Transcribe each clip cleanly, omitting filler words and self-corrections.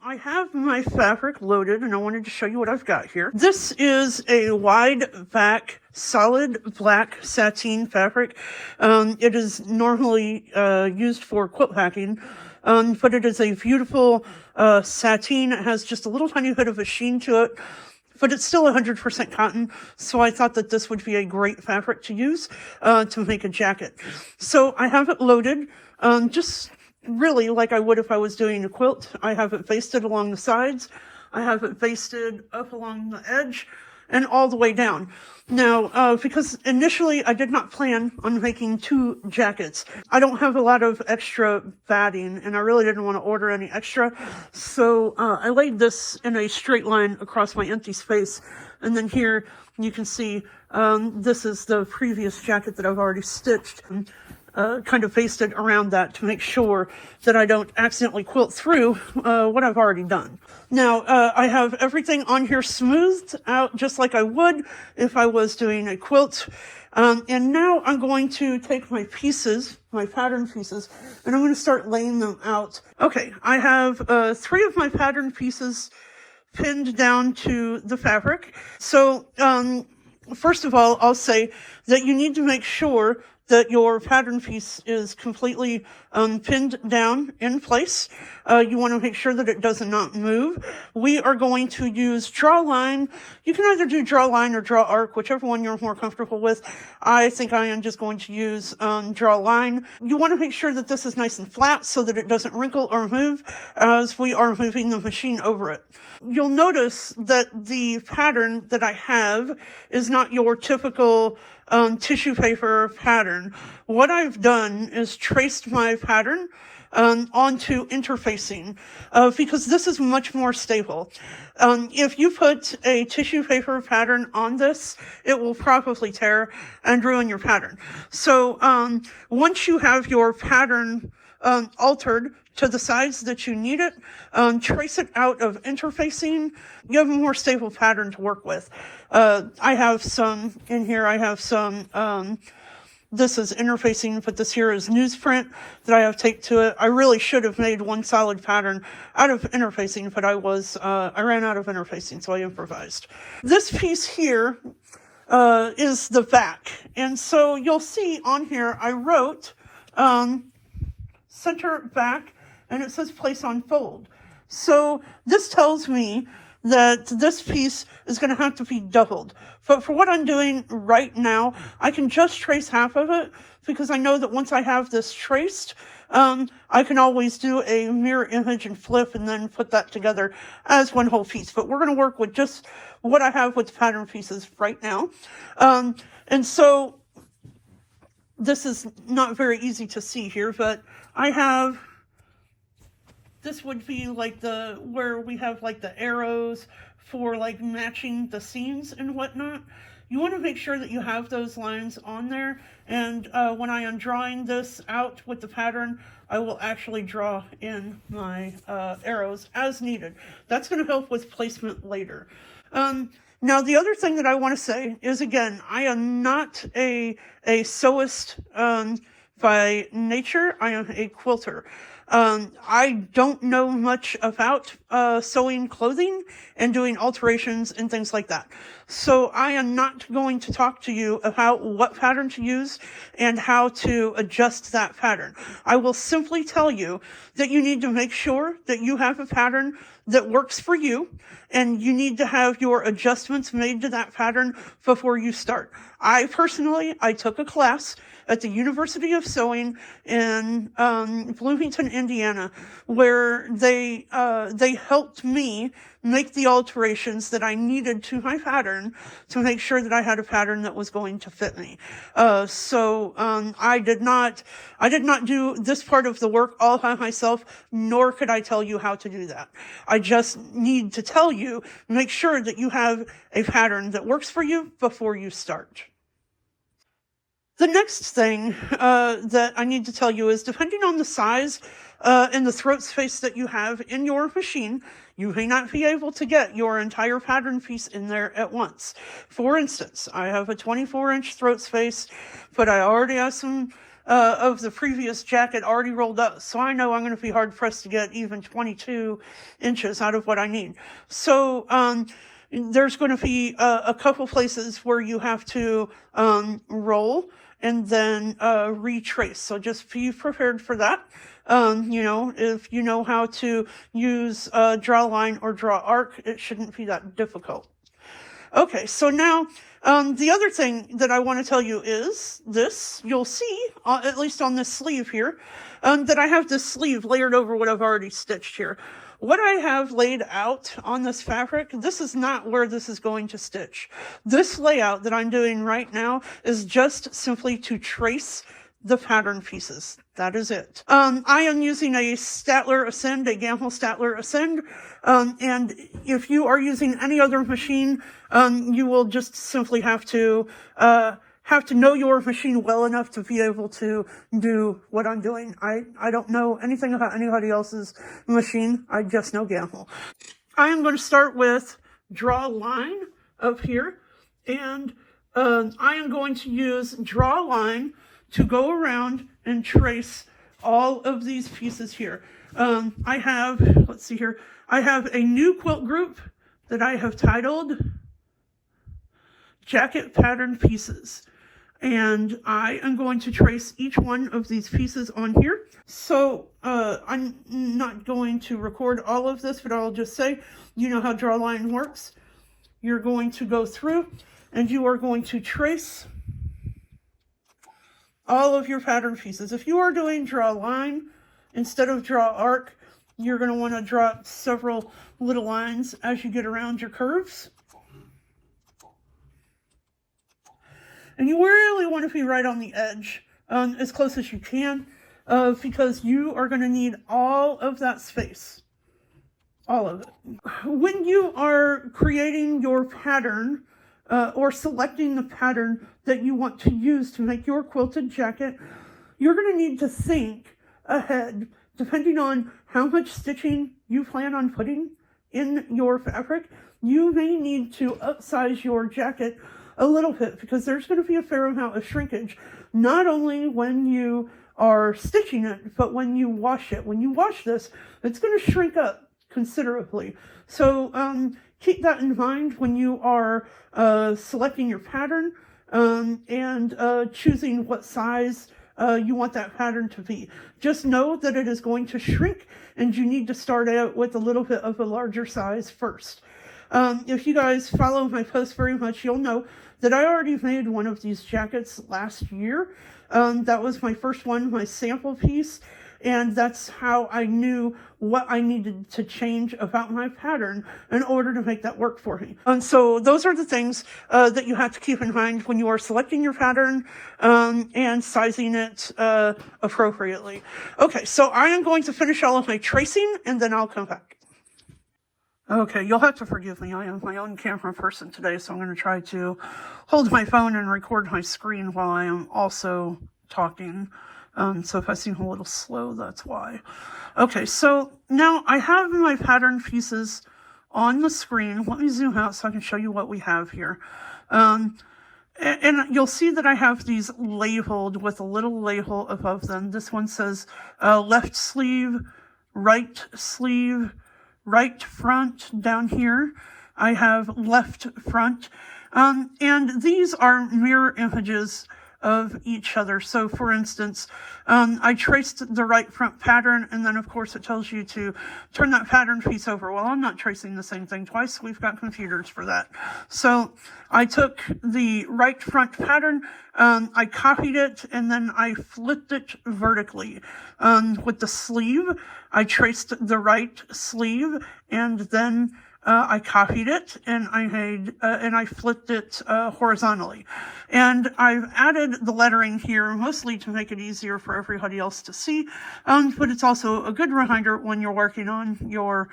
I have my fabric loaded and I wanted to show you what I've got here. This is a wide back solid black sateen fabric. It is normally used for quilt hacking, but it is a beautiful sateen. It has just a little tiny bit of a sheen to it, but it's still 100% cotton, so I thought that this would be a great fabric to use to make a jacket. So I have it loaded, just really like I would if I was doing a quilt. I have it basted along the sides. I have it basted up along the edge and all the way down. Now, because initially I did not plan on making 2 jackets. I don't have a lot of extra batting and I really didn't want to order any extra. So, I laid this in a straight line across my empty space. And then here you can see, this is the previous jacket that I've already stitched. Kind of basted around that to make sure that I don't accidentally quilt through what I've already done. Now, I have everything on here smoothed out just like I would if I was doing a quilt. And now I'm going to take my pieces, my pattern pieces, and I'm going to start laying them out. Okay, I have 3 of my pattern pieces pinned down to the fabric. So, first of all, I'll say that you need to make sure that your pattern piece is completely pinned down in place. You want to make sure that it does not move. We are going to use draw line. You can either do draw line or draw arc, whichever one you're more comfortable with. I think I am just going to use draw line. You want to make sure that this is nice and flat so that it doesn't wrinkle or move as we are moving the machine over it. You'll notice that the pattern that I have is not your typical tissue paper pattern. What I've done is traced my pattern onto interfacing because this is much more stable. If you put a tissue paper pattern on this, it will probably tear and ruin your pattern. So once you have your pattern altered to the size that you need it, trace it out of interfacing. You have a more stable pattern to work with. I have some in here. I have some, this is interfacing, but this here is newsprint that I have taped to it. I really should have made one solid pattern out of interfacing, but I ran out of interfacing, so I improvised. This piece here, is the back. And so you'll see on here, I wrote, center back, and it says place on fold. So this tells me that this piece is going to have to be doubled. But for what I'm doing right now, I can just trace half of it because I know that once I have this traced, I can always do a mirror image and flip and then put that together as one whole piece. But we're going to work with just what I have with the pattern pieces right now. And so this is not very easy to see here, but I have, this would be like where we have like the arrows for like matching the seams and whatnot. You want to make sure that you have those lines on there. And when I am drawing this out with the pattern, I will actually draw in my arrows as needed. That's going to help with placement later. Now, the other thing that I want to say is, again, I am not a sewist by nature. I am a quilter. I don't know much about sewing clothing and doing alterations and things like that. So I am not going to talk to you about what pattern to use and how to adjust that pattern. I will simply tell you that you need to make sure that you have a pattern that works for you, and you need to have your adjustments made to that pattern before you start. I took a class at the University of Sewing in Bloomington, Indiana, where they helped me make the alterations that I needed to my pattern to make sure that I had a pattern that was going to fit me. So I did not do this part of the work all by myself, nor could I tell you how to do that. I just need to tell you, make sure that you have a pattern that works for you before you start. The next thing that I need to tell you is, depending on the size and the throat space that you have in your machine, you may not be able to get your entire pattern piece in there at once. For instance, I have a 24-inch throat space, but I already have some of the previous jacket already rolled up, so I know I'm going to be hard pressed to get even 22 inches out of what I need. So there's going to be a couple places where you have to roll and then retrace. So just be prepared for that. You know, if you know how to use draw line or draw arc, it shouldn't be that difficult. Okay, so now the other thing that I want to tell you is this. You'll see, at least on this sleeve here, that I have this sleeve layered over what I've already stitched here. What I have laid out on this fabric, this is not where this is going to stitch. This layout that I'm doing right now is just simply to trace the pattern pieces. That is it. I am using a Statler Ascend, a Gamble Statler Ascend. And if you are using any other machine, you will just simply have to know your machine well enough to be able to do what I'm doing. I don't know anything about anybody else's machine. I just know Gamble. I am going to start with draw line up here, and I am going to use draw line to go around and trace all of these pieces here. I have, let's see here, I have a new quilt group that I have titled Jacket Pattern Pieces. And I am going to trace each one of these pieces on here. So I'm not going to record all of this, but I'll just say, you know how draw line works. You're going to go through and you are going to trace all of your pattern pieces. If you are doing draw line instead of draw arc, you're going to want to draw several little lines as you get around your curves. And you really want to be right on the edge, as close as you can, because you are going to need all of that space. All of it. When you are creating your pattern, or selecting the pattern that you want to use to make your quilted jacket, you're going to need to think ahead, depending on how much stitching you plan on putting in your fabric. You may need to upsize your jacket a little bit, because there's going to be a fair amount of shrinkage, not only when you are stitching it, but when you wash it. When you wash this, it's going to shrink up considerably. So keep that in mind when you are selecting your pattern and choosing what size you want that pattern to be. Just know that it is going to shrink, and you need to start out with a little bit of a larger size first. If you guys follow my post very much, you'll know that I already made one of these jackets last year. That was my first one, my sample piece, and that's how I knew what I needed to change about my pattern in order to make that work for me. And so those are the things that you have to keep in mind when you are selecting your pattern and sizing it appropriately. Okay, so I am going to finish all of my tracing, and then I'll come back. Okay, you'll have to forgive me. I am my own camera person today, so I'm going to try to hold my phone and record my screen while I am also talking. So if I seem a little slow, that's why. Okay, so now I have my pattern pieces on the screen. Let me zoom out so I can show you what we have here. And you'll see that I have these labeled with a little label above them. This one says left sleeve, right front down here. I have left front. And these are mirror images of each other. So for instance, I traced the right front pattern, and then of course it tells you to turn that pattern piece over. Well, I'm not tracing the same thing twice. We've got computers for that. So I took the right front pattern, I copied it, and then I flipped it vertically. With the sleeve, I traced the right sleeve, and then I copied it and I flipped it horizontally. And I've added the lettering here mostly to make it easier for everybody else to see, but it's also a good reminder when you're working on your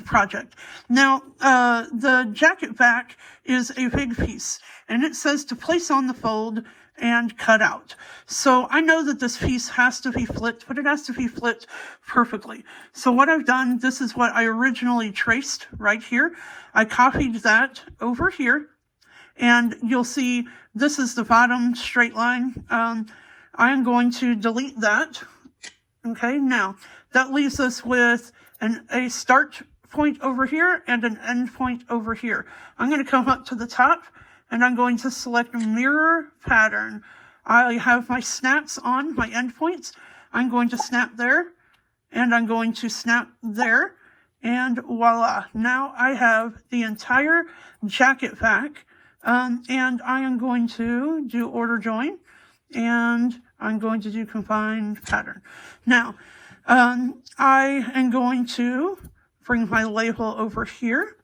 project. Now, the jacket back is a big piece, and it says to place on the fold and cut out. So I know that this piece has to be flipped, but it has to be flipped perfectly. So what I've done, this is what I originally traced right here. I copied that over here, and you'll see this is the bottom straight line. I am going to delete that. Okay, now that leaves us with a start point over here and an end point over here. I'm going to come up to the top and I'm going to select mirror pattern. I have my snaps on, my endpoints. I'm going to snap there and I'm going to snap there, and voila. Now I have the entire jacket back, and I am going to do order join, and I'm going to do combined pattern. Now, I am going to bring my label over here,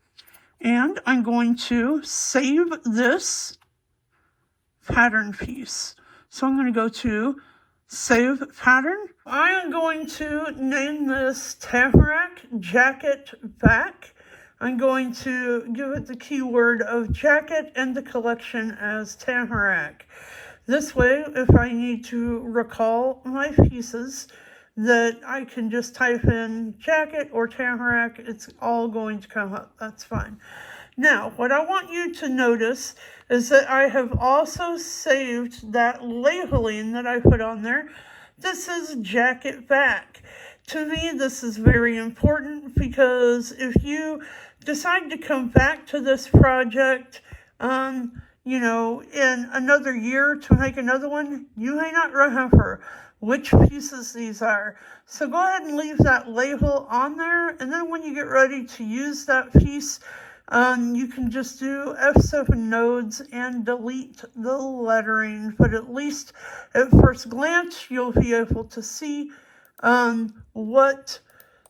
and I'm going to save this pattern piece. So I'm going to go to Save Pattern. I am going to name this Tamarack Jacket Back. I'm going to give it the keyword of jacket and the collection as Tamarack. This way, if I need to recall my pieces, that I can just type in jacket or Tamarack, it's all going to come up. That's fine. Now, what I want you to notice is that I have also saved that labeling that I put on there. This is jacket back. To me, this is very important because if you decide to come back to this project, you know, in another year to make another one, you may not remember which pieces these are. So go ahead and leave that label on there, and then when you get ready to use that piece, you can just do F7 nodes and delete the lettering, but at least at first glance, you'll be able to see what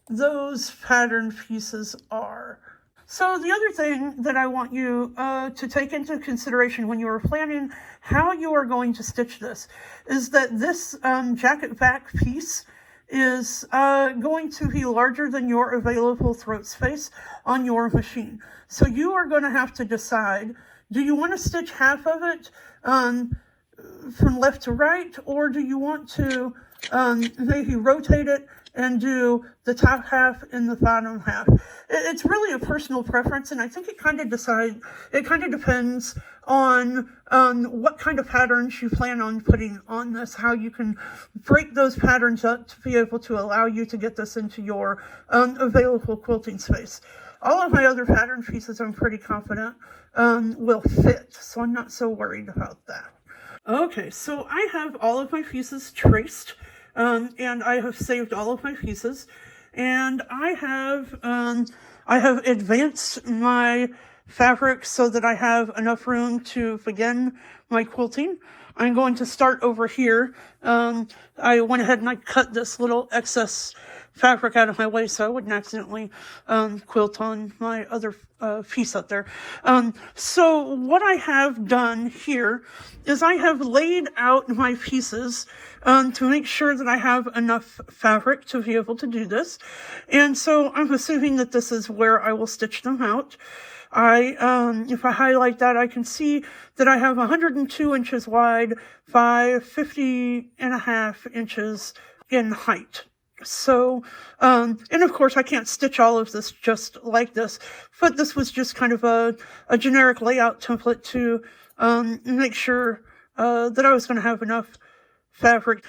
those pattern pieces are. So the other thing that I want you to take into consideration when you are planning how you are going to stitch this is that this jacket back piece is going to be larger than your available throat space on your machine. So you are going to have to decide, do you want to stitch half of it from left to right, or do you want to maybe rotate it and do the top half and the bottom half? It's really a personal preference, and I think it kind of depends on what kind of patterns you plan on putting on this, how you can break those patterns up to be able to allow you to get this into your available quilting space. All of my other pattern pieces I'm pretty confident will fit, so I'm not so worried about that. Okay, so I have all of my pieces traced, and I have saved all of my pieces, and I have advanced my fabric so that I have enough room to begin my quilting. I'm going to start over here. I went ahead and I cut this little excess fabric out of my way so I wouldn't accidentally quilt on my other piece up there. So what I have done here is I have laid out my pieces to make sure that I have enough fabric to be able to do this. And so I'm assuming that this is where I will stitch them out. If I highlight that, I can see that I have 102 inches wide by 50.5 inches in height. So, and of course I can't stitch all of this just like this, but this was just kind of a generic layout template to, make sure, that I was going to have enough fabric.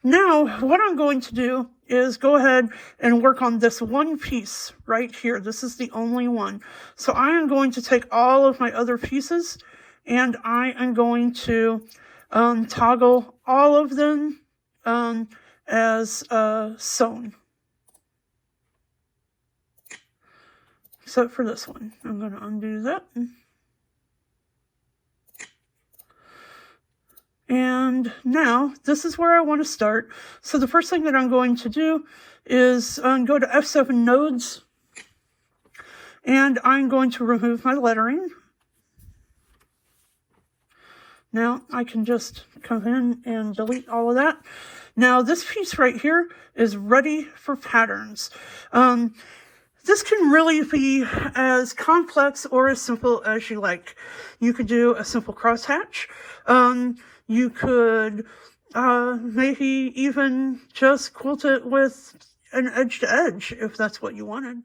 Now, what I'm going to do is go ahead and work on this one piece right here. This is the only one. So I am going to take all of my other pieces and I am going to, toggle all of them, as sewn, except for this one. I'm going to undo that. And now this is where I want to start. So the first thing that I'm going to do is go to F7 nodes, and I'm going to remove my lettering. Now I can just come in and delete all of that. Now this piece right here is ready for patterns. This can really be as complex or as simple as you like. You could do a simple crosshatch. You could maybe even just quilt it with an edge to edge if that's what you wanted.